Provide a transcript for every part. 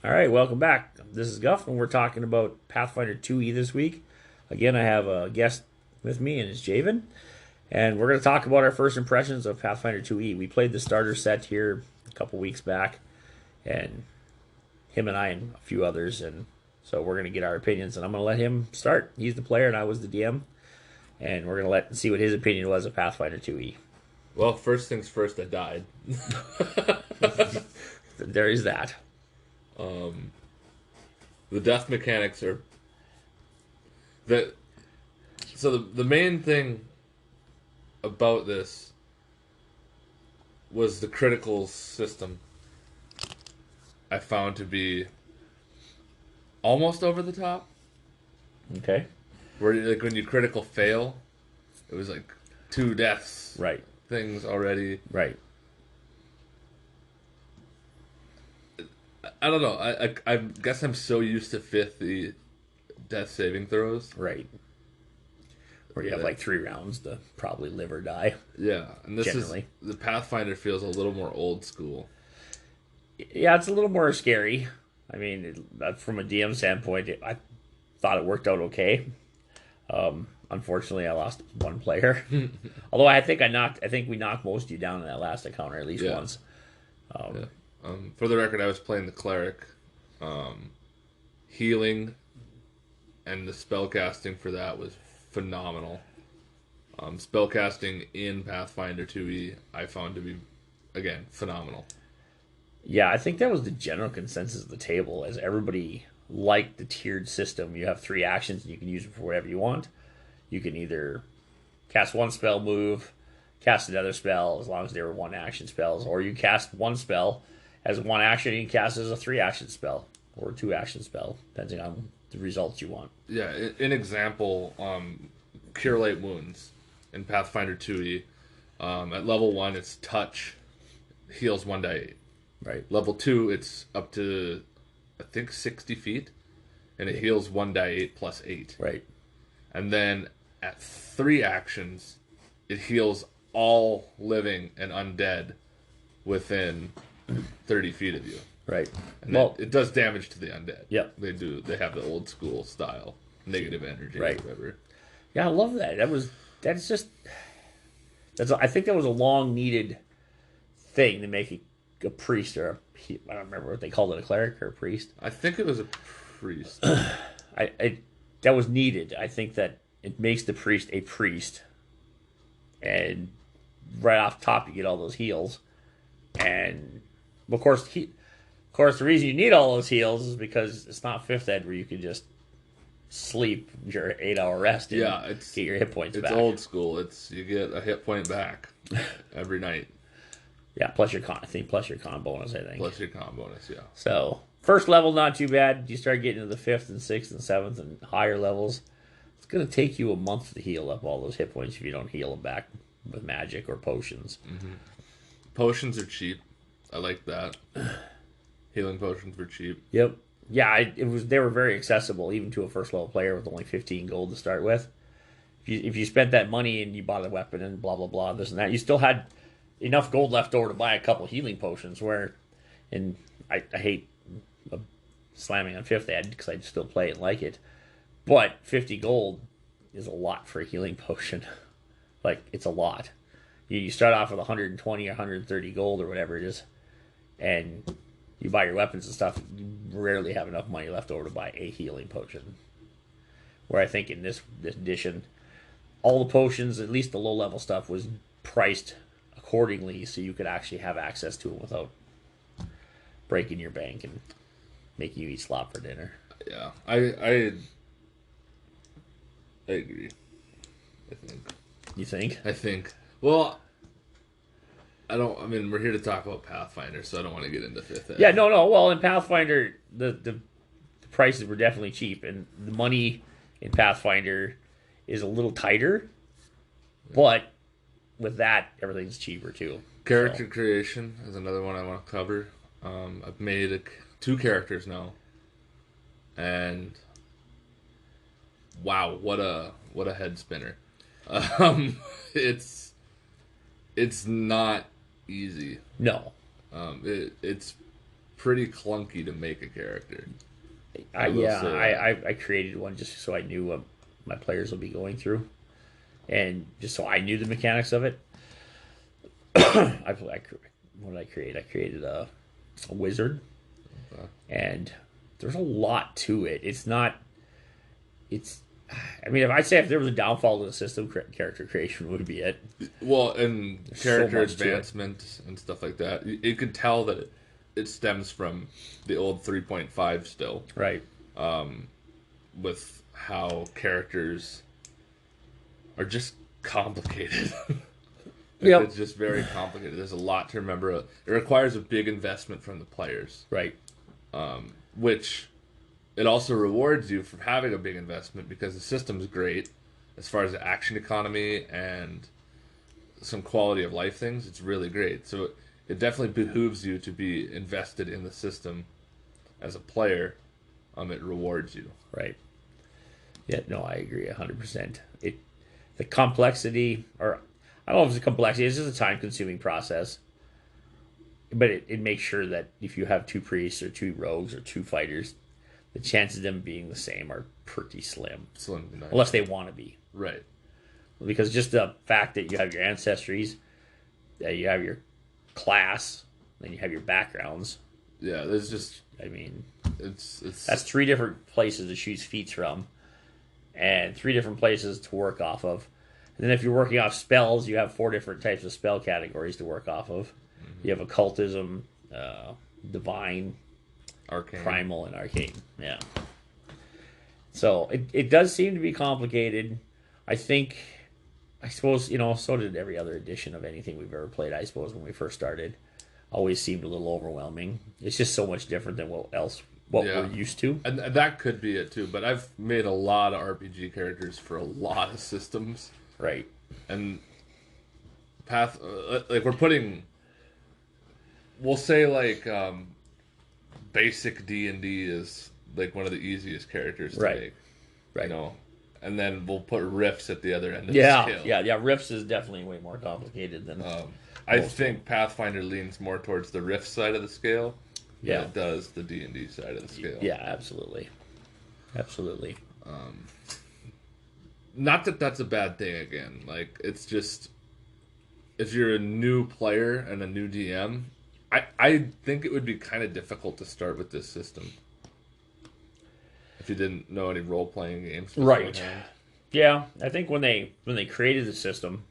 All right, welcome back. This is Guff, and we're talking about Pathfinder 2E this week. Again, I have a guest with me, and it's Javan. And we're going to talk about our first impressions of Pathfinder 2E. We played the starter set here a couple weeks back, and him and I and a few others, and so we're going to get our opinions, and I'm going to let him start. He's the player, and I was the DM, and we're going to see what his opinion was of Pathfinder 2E. Well, first things first, I died. There is that. The death mechanics are the main thing about this was the critical system. I found to be almost over the top. Okay. Where like when you critical fail, it was like 2 deaths. Right. Things already. Right. I don't know. I guess I'm so used to the death saving throws. Right. Where you have like 3 rounds to probably live or die. Yeah, and this generally. is the Pathfinder feels a little more old school. Yeah, it's a little more scary. I mean, from a DM standpoint, I thought it worked out okay. Unfortunately, I lost 1 player. Although I think we knocked most of you down in that last encounter at least once. Yeah. For the record, I was playing the cleric. Healing and the spellcasting for that was phenomenal. Spellcasting in Pathfinder 2E I found to be, again, phenomenal. Yeah, I think that was the general consensus of the table, as everybody liked the tiered system. You have 3 actions and you can use them for whatever you want. You can either cast 1 spell, move, cast another spell, as long as they were 1 action spells, or you cast 1 spell as 1 action and you can cast it as a 3 action spell or a 2 action spell, depending on the results you want. Yeah, in example, Cure Light Wounds in Pathfinder 2E. At level 1, it's touch, heals 1d8. Right. Level 2, it's up to, I think, 60 feet, and it heals 1d8 plus 8. Right. And then at 3 actions, it heals all living and undead within 30 feet of you. Right. And it does damage to the undead. Yep. They have the old school style, negative energy right. or whatever. Yeah, I love that. I think that was a long needed thing to make a priest or I don't remember what they called it, a cleric or a priest. I think it was a priest. That was needed. I think that it makes the priest a priest, and right off the top you get all those heals, and of course, the reason you need all those heals is because it's not 5th ed where you can just sleep your 8-hour rest and get your hit points back. It's old school. You get a hit point back every night. Yeah, plus your con bonus, I think. Plus your con bonus, yeah. So, first level, not too bad. You start getting into the 5th and 6th and 7th and higher levels. It's going to take you a month to heal up all those hit points if you don't heal them back with magic or potions. Mm-hmm. Potions are cheap. I like that. Healing potions were cheap. Yep. Yeah, they were very accessible, even to a first level player with only 15 gold to start with. If you spent that money and you bought a weapon and blah, blah, blah, this and that, you still had enough gold left over to buy a couple healing potions, and I hate slamming on 5th ed because I still play and like it, but 50 gold is a lot for a healing potion. Like, it's a lot. You start off with 120 or 130 gold or whatever it is, and you buy your weapons and stuff, you rarely have enough money left over to buy a healing potion. Where I think in this edition, all the potions, at least the low-level stuff, was priced accordingly so you could actually have access to them without breaking your bank and making you eat slop for dinner. Yeah, I agree. I think. You think? I think. Well, we're here to talk about Pathfinder, so I don't want to get into 5th ed. Yeah, no. Well, in Pathfinder, the prices were definitely cheap, and the money in Pathfinder is a little tighter, but with that, everything's cheaper too. Character creation is another one I want to cover. I've made 2 characters now, and wow, what a head spinner! It's not easy. No. It's pretty clunky to make a character. I created one just so I knew what my players will be going through, and just so I knew the mechanics of it. What did I create? I created a wizard, and there's a lot to it. It's not. It's. I mean, if there was a downfall to the system, character creation would be it. Well, and There's character so much to it. advancement and stuff like that. You could tell that it stems from the old 3.5 still, Right. with how characters are just complicated. Yep. It's just very complicated. There's a lot to remember. It requires a big investment from the players, Right. which it also rewards you for having a big investment because the system's great as far as the action economy and some quality of life things. It's really great. So it definitely behooves you to be invested in the system as a player. It rewards you. Right. Yeah, no, I agree 100%. The complexity, or I don't know if it's a complexity, it's just a time-consuming process. But it makes sure that if you have 2 priests or 2 rogues or 2 fighters, the chances of them being the same are pretty slim. Slim to none. Unless they want to be. Right. Because just the fact that you have your ancestries, that you have your class, then you have your backgrounds. Yeah, there's just... I mean, It's that's 3 different places to choose feats from, and 3 different places to work off of. And then if you're working off spells, you have 4 different types of spell categories to work off of. You have occultism, divine, arcane. primal, and arcane. Yeah. So it does seem to be complicated. I suppose, so did every other edition of anything we've ever played, I suppose, when we first started. Always seemed a little overwhelming. It's just so much different than what we're used to. And that could be it too, but I've made a lot of RPG characters for a lot of systems. Right. And we're putting, we'll say basic D&D is like one of the easiest characters to make. Right. And then we'll put Rifts at the other end of the scale. Yeah. Rifts is definitely way more complicated than. I think Pathfinder leans more towards the Rift side of the scale than it does the D&D side of the scale. Yeah, absolutely. Not that that's a bad thing again. Like, it's just, if you're a new player and a new DM, I think it would be kind of difficult to start with this system if you didn't know any role-playing games beforehand. Right. Yeah, I think when they created the system,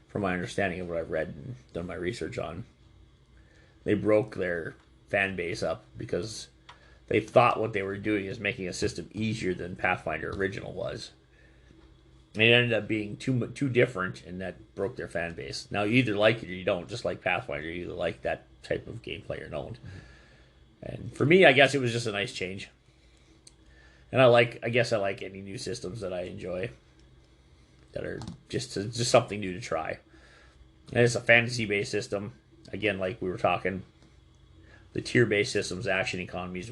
from my understanding of what I've read and done my research on, they broke their fan base up because they thought what they were doing is making a system easier than Pathfinder original was. And it ended up being too different, and that broke their fan base. Now, you either like it or you don't, just like Pathfinder. You either like that type of gameplay or don't. And for me, I guess it was just a nice change. And I guess I like any new systems that I enjoy that are just something new to try. And it's a fantasy-based system. Again, like we were talking, the tier-based systems, action economies,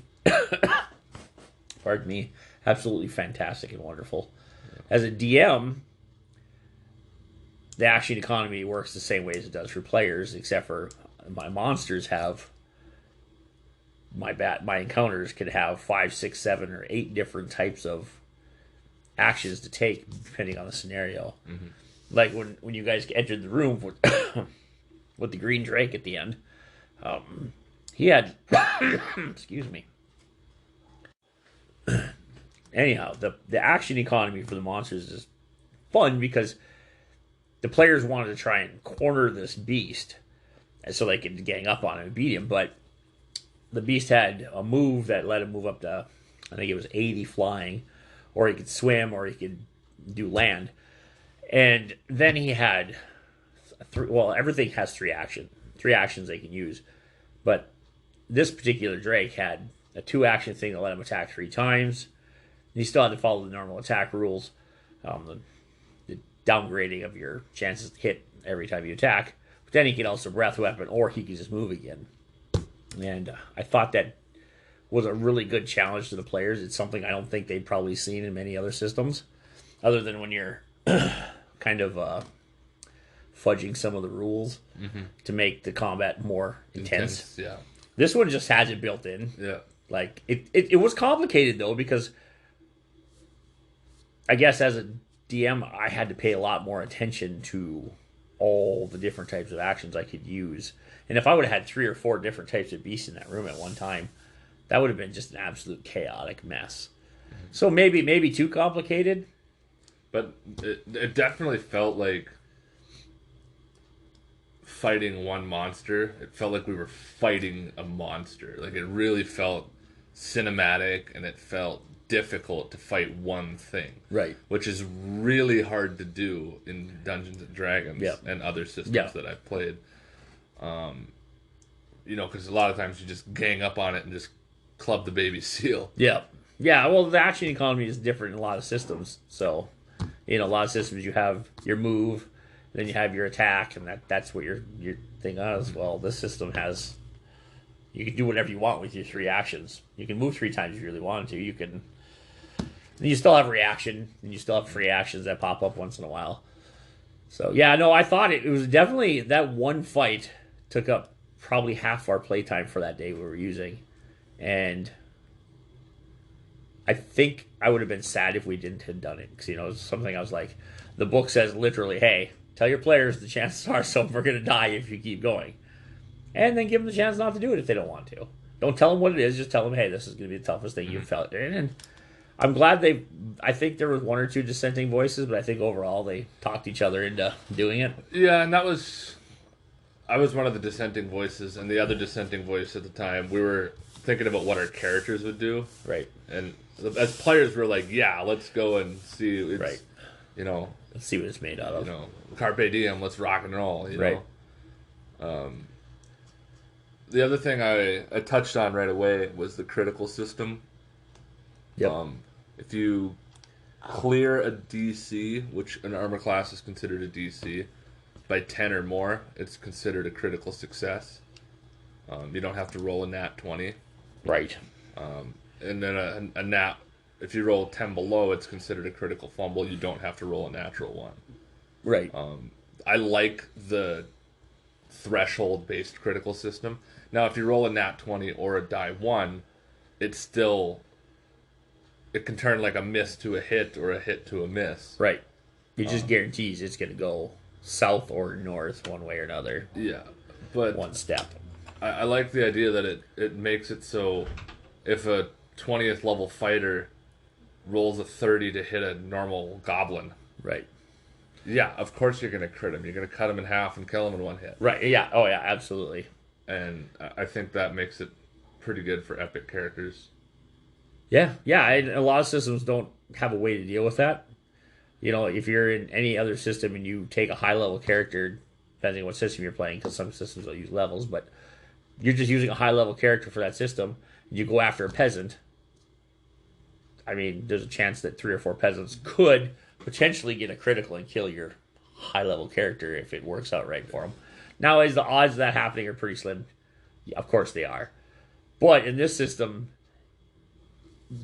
pardon me, absolutely fantastic and wonderful. As a DM, the action economy works the same way as it does for players, except for my monsters have my encounters could have 5, 6, 7, or 8 different types of actions to take depending on the scenario. Mm-hmm. Like when you guys entered the room with the green drake at the end, he had excuse me. Anyhow, the action economy for the monsters is fun because the players wanted to try and corner this beast so they could gang up on him and beat him, but the beast had a move that let him move up to, I think it was 80 flying, or he could swim, or he could do land. And then he had, everything has 3 actions they can use, but this particular Drake had a 2-action thing that let him attack 3 times. And he still had to follow the normal attack rules, the downgrading of your chances to hit every time you attack. But then he could also breath weapon, or he could just move again. And I thought that was a really good challenge to the players. It's something I don't think they've probably seen in many other systems, other than when you're kind of fudging some of the rules to make the combat more intense. Yeah. This one just has it built in. Yeah. Like it was complicated though, because I guess as a DM I had to pay a lot more attention to all the different types of actions I could use. And if I would have had 3 or 4 different types of beasts in that room at one time, that would have been just an absolute chaotic mess. So maybe too complicated. But it definitely felt like fighting one monster. It felt like we were fighting a monster. Like, it really felt cinematic, and it felt difficult to fight one thing. Right. Which is really hard to do in Dungeons and Dragons and other systems that I've played. Because a lot of times you just gang up on it and just club the baby seal. Yeah. Yeah, well, the action economy is different in a lot of systems. So, a lot of systems you have your move, then you have your attack, and that's what your thing is. Well, this system has... You can do whatever you want with your 3 actions. You can move 3 times if you really wanted to. You can... You still have reaction, and you still have free actions that pop up once in a while. So, yeah, no, I thought it was definitely... That one fight took up probably half our playtime for that day we were using. And... I think I would have been sad if we didn't have done it. Because, it's something I was like... The book says literally, hey, tell your players the chances are some are going to die if you keep going. And then give them the chance not to do it if they don't want to. Don't tell them what it is. Just tell them, hey, this is going to be the toughest thing you've felt. And I'm glad I think there was 1 or 2 dissenting voices, but I think overall they talked each other into doing it. Yeah, and I was one of the dissenting voices, and the other dissenting voice at the time, we were thinking about what our characters would do. Right. And as players, we're like, yeah, let's go and see. Right. Let's see what it's made out of. Carpe diem, let's rock and roll. Right. The other thing I touched on right away was the critical system. Yep. If you clear a DC, which an armor class is considered a DC, by 10 or more, it's considered a critical success. You don't have to roll a nat 20. Right. And then a nat, if you roll 10 below, it's considered a critical fumble. You don't have to roll a natural 1. Right. I like the threshold-based critical system. Now, if you roll a nat 20 or a die 1, it can turn like a miss to a hit or a hit to a miss. Right. It just guarantees it's going to go south or north one way or another. Yeah. But one step. I like the idea that it makes it so if a 20th level fighter rolls a 30 to hit a normal goblin. Right. Yeah, of course you're going to crit him. You're going to cut him in half and kill him in 1 hit. Right, yeah. Oh, yeah, absolutely. And I think that makes it pretty good for epic characters. Yeah, and a lot of systems don't have a way to deal with that. If you're in any other system and you take a high-level character, depending on what system you're playing, because some systems will use levels, but you're just using a high-level character for that system, you go after a peasant, I mean, there's a chance that 3 or 4 peasants could potentially get a critical and kill your high-level character if it works out right for them. Now, is the odds of that happening are pretty slim? Yeah, of course they are. But in this system,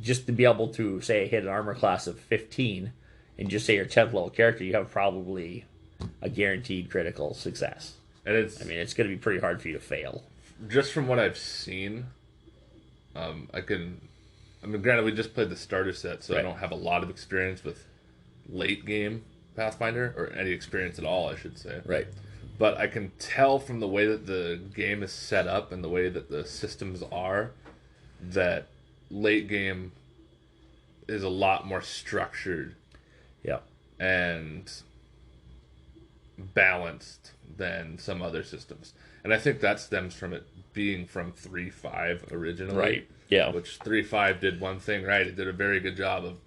just to be able to, say, hit an armor class of 15 and just say your 10th level character, you have probably a guaranteed critical success. And it's going to be pretty hard for you to fail. Just from what I've seen, granted, we just played the starter set, so I don't have a lot of experience with late game Pathfinder, or any experience at all, I should say. Right. But I can tell from the way that the game is set up and the way that the systems are that late game is a lot more structured. Yeah. And balanced than some other systems. And I think that stems from it being from 3.5 originally. Right. Yeah. Which 3.5 did one thing right. It did a very good job of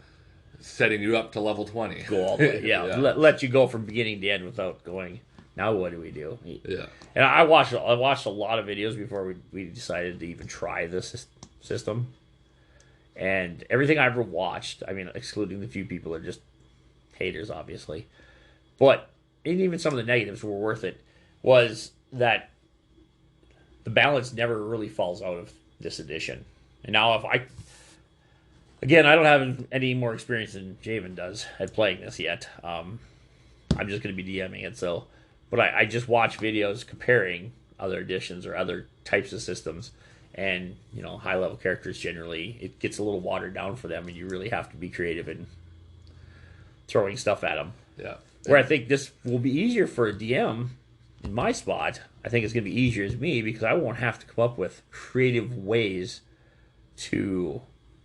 setting you up to level 20. Go all the way. Yeah. Let you go from beginning to end without going, now what do we do? Yeah. And I watched a lot of videos before we decided to even try this system. And everything I ever watched, I mean, excluding the few people that are just haters, obviously. But even some of the negatives were worth it, was that the balance never really falls out of this edition. And now I don't have any more experience than Javan does at playing this yet. I'm just going to be DMing it, but I just watch videos comparing other editions or other types of systems, And, high level characters generally, it gets a little watered down for them, and you really have to be creative in throwing stuff at them. Yeah. Where I think this will be easier for a DM in my spot, I think it's going to be easier as me because I won't have to come up with creative ways to.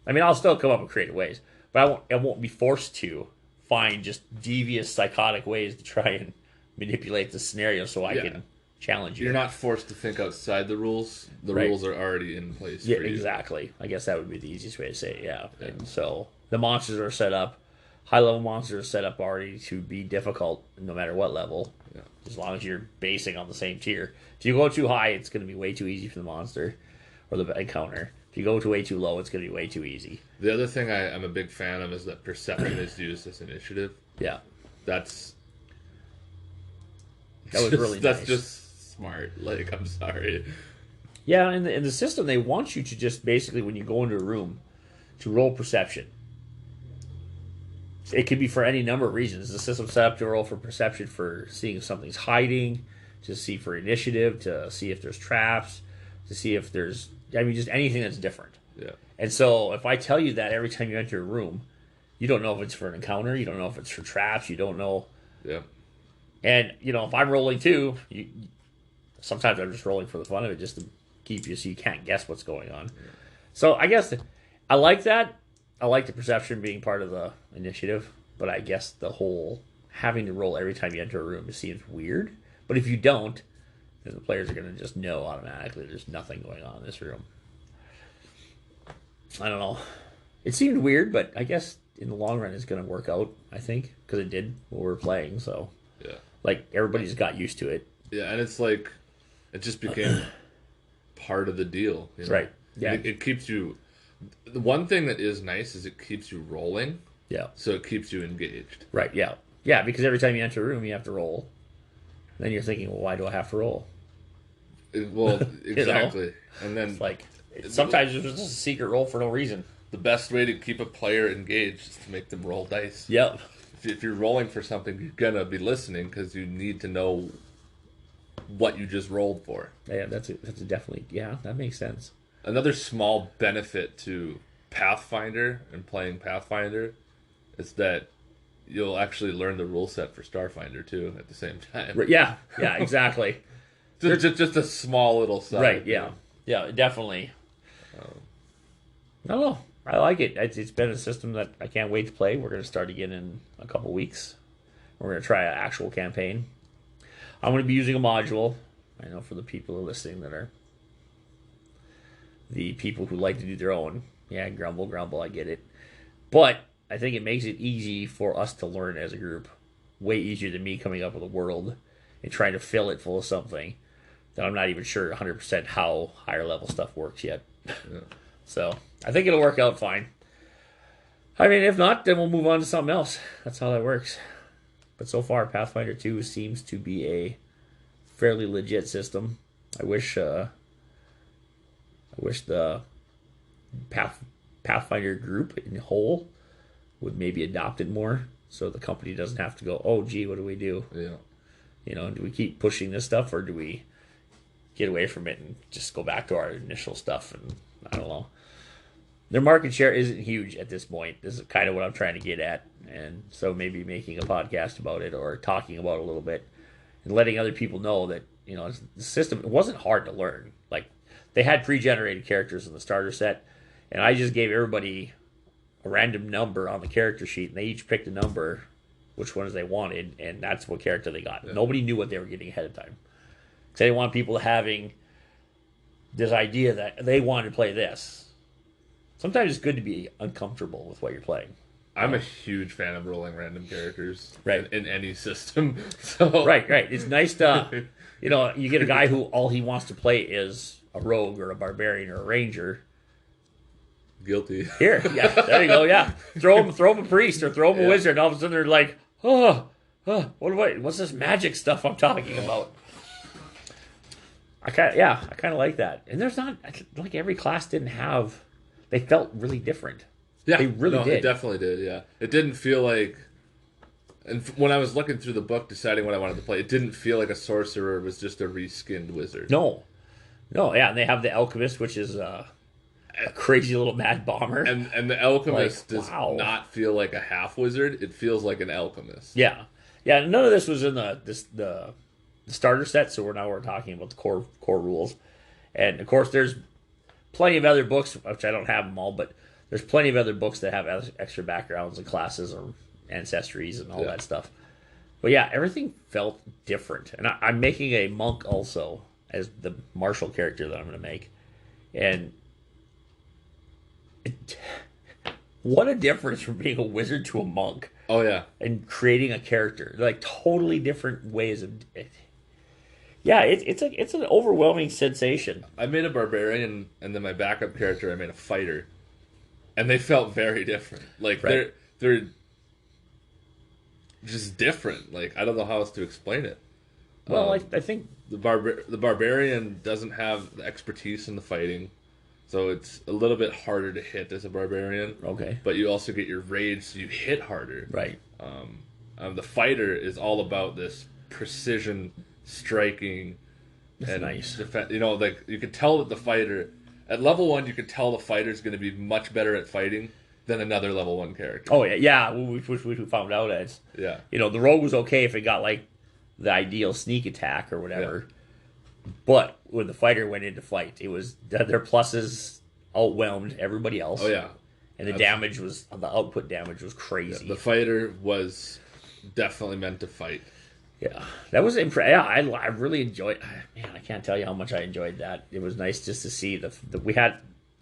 I mean, I'll still come up with creative ways, but I won't be forced to find just devious, psychotic ways to try and manipulate the scenario so I can challenge you. You're not forced to think outside the rules. The rules are already in place for you. Exactly. I guess that would be the easiest way to say it, yeah. And so the monsters are set up. High-level monsters are set up already to be difficult no matter what level, as long as you're basing on the same tier. If you go too high, it's going to be way too easy for the monster or the encounter. If you go to way too low, it's going to be way too easy. The other thing I'm a big fan of is that perception is used as initiative. Yeah. That was really nice. That's just smart. Like, I'm sorry. Yeah, in the system, they want you to just basically, when you go into a room, to roll perception. It could be for any number of reasons. The system's set up to roll for perception for seeing if something's hiding, to see for initiative, to see if there's traps, to see if there's, just anything that's different. Yeah. And so if I tell you that every time you enter a room, you don't know if it's for an encounter, you don't know if it's for traps, you don't know. Yeah. And, if I'm rolling too, sometimes I'm just rolling for the fun of it just to keep you so you can't guess what's going on. Yeah. So I guess I like that. I like the perception being part of the initiative, but I guess the whole having to roll every time you enter a room seems weird. But if you don't, then the players are going to just know automatically there's nothing going on in this room. I don't know. It seemed weird, but I guess in the long run it's going to work out, I think, because it did when we were playing. So, everybody's got used to it. Yeah, and it's like, it just became part of the deal. Right. Yeah. It keeps you... The one thing that is nice is it keeps you rolling. Yeah. So it keeps you engaged. Right, yeah. Yeah, because every time you enter a room, you have to roll. Then you're thinking, well, why do I have to roll? Well, exactly. And then... It's like, sometimes it's just a secret roll for no reason. The best way to keep a player engaged is to make them roll dice. Yep. If you're rolling for something, you're going to be listening because you need to know what you just rolled for. Yeah, that's definitely... Yeah, that makes sense. Another small benefit to Pathfinder and playing Pathfinder is that you'll actually learn the rule set for Starfinder too at the same time. Yeah, exactly. just a small little side. Right, yeah. Yeah, definitely. I don't know. I like it. It's been a system that I can't wait to play. We're going to start again in a couple weeks. We're going to try an actual campaign. I'm going to be using a module. I know for the people who are listening that are the people who like to do their own. Yeah, grumble, I get it. But I think it makes it easy for us to learn as a group. Way easier than me coming up with a world and trying to fill it full of something that I'm not even sure 100% how higher level stuff works yet. Yeah. So I think it'll work out fine. I mean, if not, then we'll move on to something else. That's how that works. But so far, Pathfinder 2 seems to be a fairly legit system. I wish the Pathfinder group in whole would maybe adopt it more, so the company doesn't have to go, oh, gee, what do we do? Yeah. Do we keep pushing this stuff, or do we get away from it and just go back to our initial stuff? And I don't know. Their market share isn't huge at this point. This is kind of what I'm trying to get at. And so maybe making a podcast about it or talking about it a little bit and letting other people know that, the system, it wasn't hard to learn. Like, they had pre-generated characters in the starter set, and I just gave everybody a random number on the character sheet, and they each picked a number, which ones they wanted, and that's what character they got. Yeah. Nobody knew what they were getting ahead of time. Because I didn't want people having this idea that they wanted to play this. Sometimes it's good to be uncomfortable with what you're playing. I'm a huge fan of rolling random characters right. in any system. So Right. It's nice to, you get a guy who all he wants to play is a rogue or a barbarian or a ranger. Guilty. Here, yeah, there you go, yeah. Throw him a priest or throw him a wizard, and all of a sudden they're like, what's this magic stuff I'm talking about? I kind of like that. And there's not, like every class didn't have, they felt really different. Yeah, they really did. It definitely did, yeah. It didn't feel like, and when I was looking through the book deciding what I wanted to play, it didn't feel like a sorcerer was just a reskinned wizard. No, No, yeah, and they have the Alchemist, which is a crazy little mad bomber. And the alchemist Like, does wow. not feel like a half wizard. It feels like an alchemist. Yeah, yeah. None of this was in the starter set, so we're talking about the core rules, and of course there's plenty of other books which I don't have them all, but there's plenty of other books that have extra backgrounds and classes or ancestries and all that stuff. But yeah, everything felt different, and I'm making a monk also as the martial character that I'm going to make, and what a difference from being a wizard to a monk. Oh yeah, And creating a character, like totally different ways of. Yeah, it's an overwhelming sensation. I made a barbarian, and then my backup character I made a fighter, and they felt very different. Like Right. they're just different. Like I don't know how else to explain it. Well, I think The barbarian doesn't have the expertise in the fighting, so it's a little bit harder to hit as a barbarian. okay, But you also get your rage, so you hit harder. right, The fighter is all about this precision striking and nice. You know, like you could tell that the fighter at level 1, you could tell the fighter's going to be much better at fighting than another level 1 character. Oh yeah, which we found out as Yeah, the rogue was okay if it got like the ideal sneak attack or whatever, but when the fighter went into fight, it was their pluses outwhelmed everybody else. oh yeah. And the damage was the output damage was crazy. The fighter was definitely meant to fight. Yeah, that was Yeah, I really enjoyed. Man, I can't tell you how much I enjoyed that. It was nice just to see we had.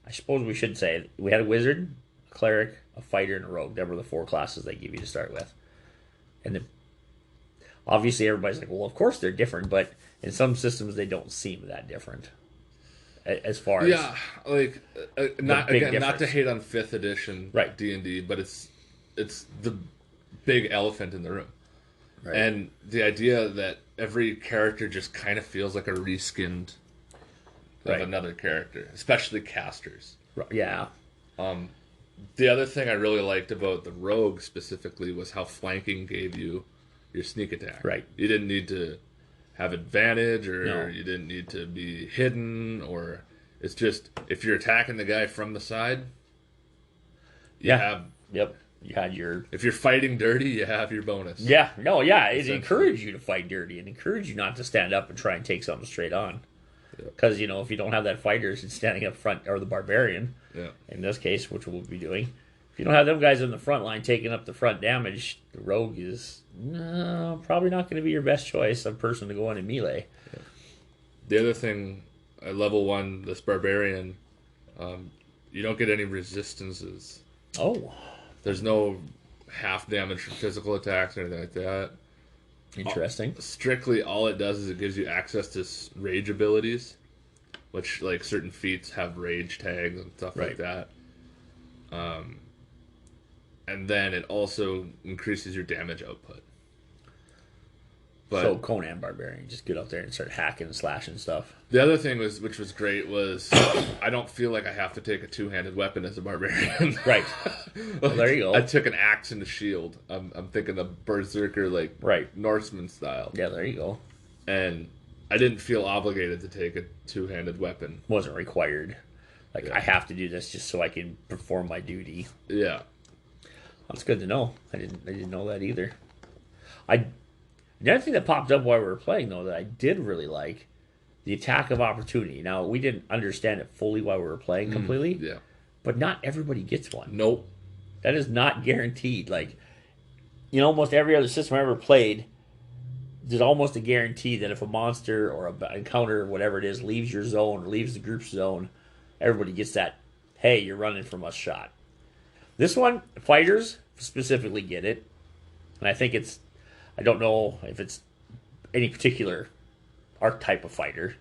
I suppose we should say we had a wizard, a cleric, a fighter, and a rogue. That were the 4 classes they give you to start with. And obviously everybody's like, well, of course they're different, but in some systems they don't seem that different. As far as like not big again, not to difference. hate on 5th edition Right. D&D, but it's the big elephant in the room. right. And the idea that every character just kind of feels like a reskinned of Right. another character, especially casters. Yeah, The other thing I really liked about the rogue specifically was how flanking gave you your sneak attack. Right. You didn't need to have advantage, or No. you didn't need to be hidden, or it's just if you're attacking the guy from the side, you Yeah. have. yep. You had your If you're fighting dirty, you have your bonus. Yeah, no, yeah. It Essentially. encouraged you to fight dirty and encouraged you not to stand up and try and take something straight on. Because, if you don't have that fighter it's standing up front, or the barbarian, Yeah. in this case, which we'll be doing, if you don't have them guys in the front line taking up the front damage, the rogue is probably not going to be your best choice of person to go in melee. The other thing, at level 1, this barbarian, you don't get any resistances. Oh, There's no half damage from physical attacks or anything like that. interesting. Strictly, all it does is it gives you access to rage abilities, which, like, certain feats have rage tags and stuff like Right. that. And then it also increases your damage output. But So Conan Barbarian, just get out there and start hacking and slashing stuff. the other thing which was great, was I don't feel like I have to take a 2-handed weapon as a barbarian. Right. Well, there you go. I took an axe and a shield. I'm thinking of Berserker, like Right. Norseman style. Yeah, there you go. And I didn't feel obligated to take a 2-handed weapon. Wasn't required. Like, I have to do this just so I can perform my duty. Yeah. That's good to know. I didn't know that either. The other thing that popped up while we were playing, though, that I did really like, the attack of opportunity. Now, we didn't understand it fully while we were playing completely, Yeah. but not everybody gets one. Nope. That is not guaranteed. Like, almost every other system I ever played, there's almost a guarantee that if a monster or a encounter or whatever it is leaves your zone or leaves the group's zone, everybody gets that, hey, you're running from us shot. This one, fighters specifically get it. And I think I don't know if it's any particular archetype of fighter,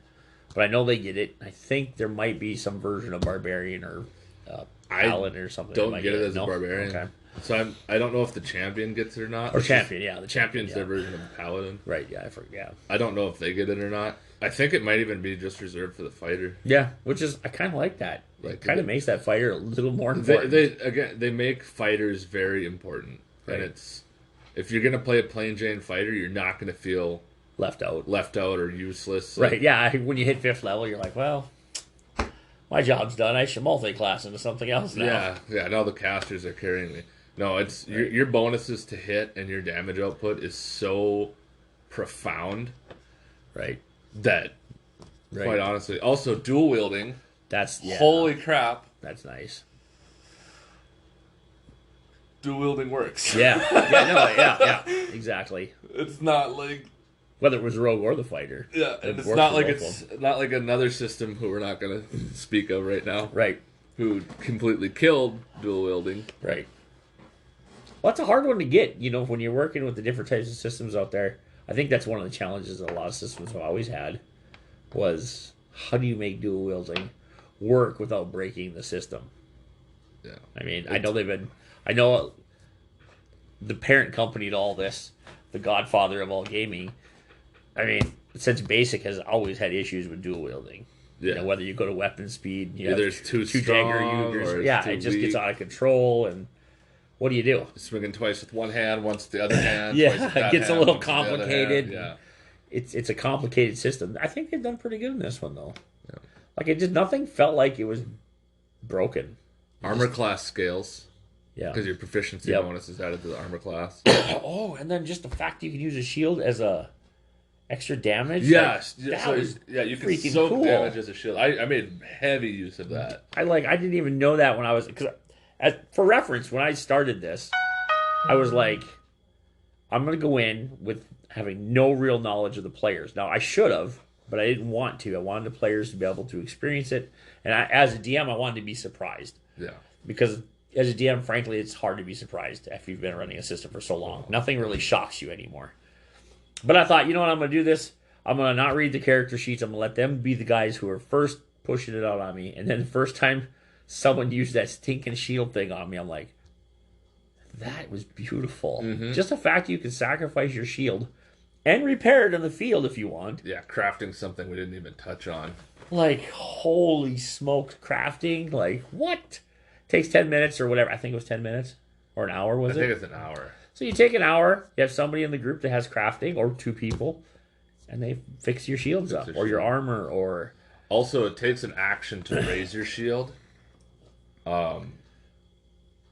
but I know they get it. I think there might be some version of barbarian or paladin or something. that Don't might get it as No? a barbarian. Okay. So I don't know if the champion gets it or not. Or It's champion, yeah. The just, champion's yeah. their version of a paladin. Right, yeah, I forget. I don't know if they get it or not. I think it might even be just reserved for the fighter. Yeah, which is, I kind of like that. It Like, kind of makes that fighter a little more They important. they make fighters very important, Right. and it's if you're gonna play a plain Jane fighter, you're not gonna feel left out. or useless. Right, yeah. When you hit 5th level, you're like, well, my job's done. I should multi-class into something else now. Yeah. Now the casters are carrying me. No, it's your bonuses to hit and your damage output is so profound. Right. That, quite honestly, also dual wielding. Holy crap. That's nice. Dual wielding works. Yeah, exactly. It's not like whether it was rogue or the fighter. Yeah, and it's not like another system who we're not going to speak of right now. Right. Who completely killed dual wielding. Right. Well, that's a hard one to get, when you're working with the different types of systems out there. I think that's one of the challenges that a lot of systems have always had was how do you make dual wielding work without breaking the system? Yeah. I mean, I know the parent company to all this, the godfather of all gaming, I mean, since BASIC has always had issues with dual wielding. Yeah. Whether you go to weapon speed, there's two Dagger users. Yeah, it just gets out of control, and what do you do? Swinging twice with one hand, once with the other hand. Yeah, it gets a little complicated. Yeah. It's a complicated system. I think they've done pretty good in this one, though. Yeah. Like, nothing felt like it was broken. Armor class scales. Yeah. Because your proficiency bonus is added to the armor class. Oh, and then just the fact you can use a shield as a extra damage. Yes. You can soak cool. damage as a shield. I made heavy use of that. I didn't even know that when I was... for reference, when I started this, I was like, I'm going to go in with having no real knowledge of the players. Now, I should have, but I didn't want to. I wanted the players to be able to experience it. And as a DM, I wanted to be surprised. Yeah. Because as a DM, frankly, it's hard to be surprised after you've been running a system for so long. Nothing really shocks you anymore. But I thought, you know what, I'm going to do this. I'm going to not read the character sheets. I'm going to let them be the guys who are first pushing it out on me. And then the first time someone used that stinking shield thing on me, I'm like, that was beautiful. Mm-hmm. Just the fact you can sacrifice your shield and repair it in the field if you want. Yeah, crafting something we didn't even touch on. Like, holy smokes, crafting? Like, what? Takes 10 minutes or whatever. I think it was 10 minutes. Or an hour, was it? I think it's an hour. So you take an hour, you have somebody in the group that has crafting, or 2 people, and they fix your shields up, or your armor, or... Also, it takes an action to raise your shield,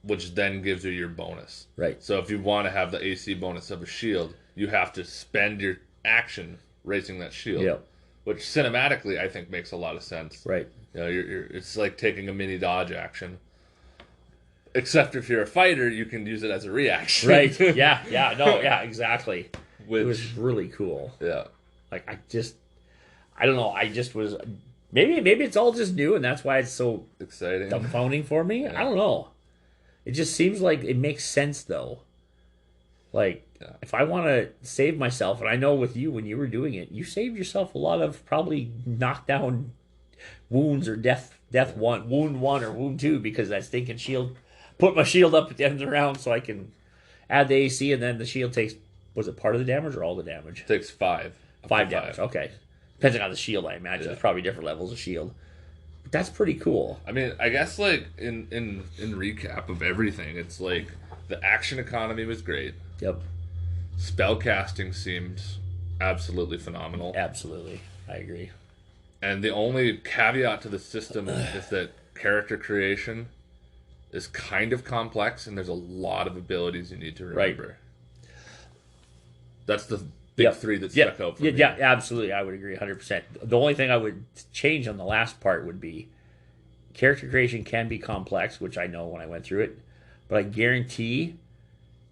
which then gives you your bonus. Right. So if you want to have the AC bonus of a shield, you have to spend your action raising that shield. Yep. Which cinematically, I think, makes a lot of sense. Right. It's like taking a mini dodge action. Except if you're a fighter, you can use it as a reaction. Right. Yeah, exactly. It was really cool. Yeah. Like, I don't know, I just was... Maybe it's all just new, and that's why it's so... exciting. Dumbfounding for me. Yeah. I don't know. It just seems like it makes sense, though. Like, if I want to save myself, and I know with you, when you were doing it, you saved yourself a lot of probably knockdown wounds or wound 1 or wound 2, because that stinking shield... Put my shield up at the end of the round so I can add the AC, and then the shield takes... Was it part of the damage or all the damage? It takes 5. 5 damage, okay. Depending on the shield, I imagine. There's probably different levels of shield. But that's pretty cool. I mean, I guess, like, in recap of everything, it's like, the action economy was great. Yep. Spellcasting seemed absolutely phenomenal. Absolutely. I agree. And the only caveat to the system is that character creation is kind of complex, and there's a lot of abilities you need to remember. Right. That's the big 3 that stuck out for me. Yeah, absolutely. I would agree 100%. The only thing I would change on the last part would be character creation can be complex, which I know when I went through it, but I guarantee,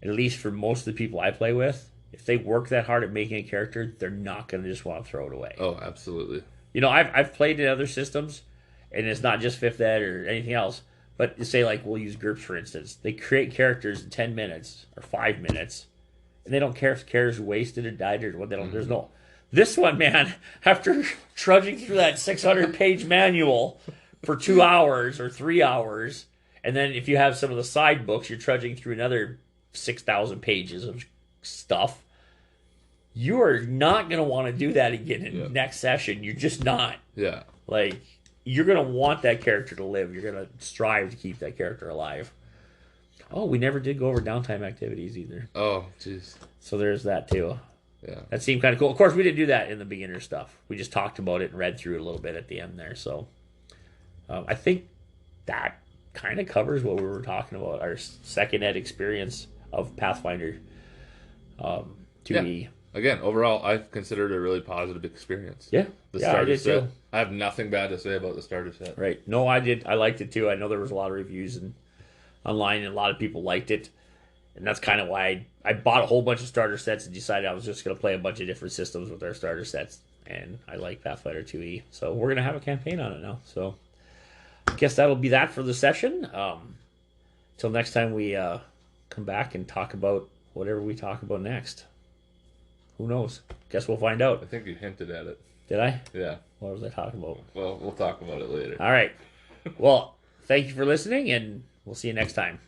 at least for most of the people I play with, if they work that hard at making a character, they're not going to just want to throw it away. Oh, absolutely. I've played in other systems, and it's not just 5th Ed or anything else, but say, like, we'll use GURPS, for instance. They create characters in 10 minutes or 5 minutes, and they don't care if characters wasted or died or what. They don't. Mm-hmm. There's no... This one, man, after trudging through that 600-page manual for 2 hours or 3 hours, and then if you have some of the side books, you're trudging through another 6,000 pages of stuff. You are not going to want to do that again in the next session. You're just not. Yeah. Like... You're going to want that character to live. You're going to strive to keep that character alive. Oh, we never did go over downtime activities either. Oh, jeez. So there's that too. Yeah. That seemed kind of cool. Of course, we didn't do that in the beginner stuff. We just talked about it and read through it a little bit at the end there. So I think that kind of covers what we were talking about, our second ed experience of Pathfinder 2E. Yeah. Again, overall, I've considered it a really positive experience. Yeah. The Yeah, I starter did set. too. I have nothing bad to say about the starter set. Right. No, I did. I liked it too. I know there was a lot of reviews online, and a lot of people liked it. And that's kind of why I bought a whole bunch of starter sets and decided I was just going to play a bunch of different systems with our starter sets. And I like Pathfinder 2E. So we're going to have a campaign on it now. So I guess that'll be that for the session. Till next time we come back and talk about whatever we talk about next. Who knows? Guess we'll find out. I think you hinted at it. Did I? Yeah. What was I talking about? Well, we'll talk about it later. All right. Well, thank you for listening, and we'll see you next time.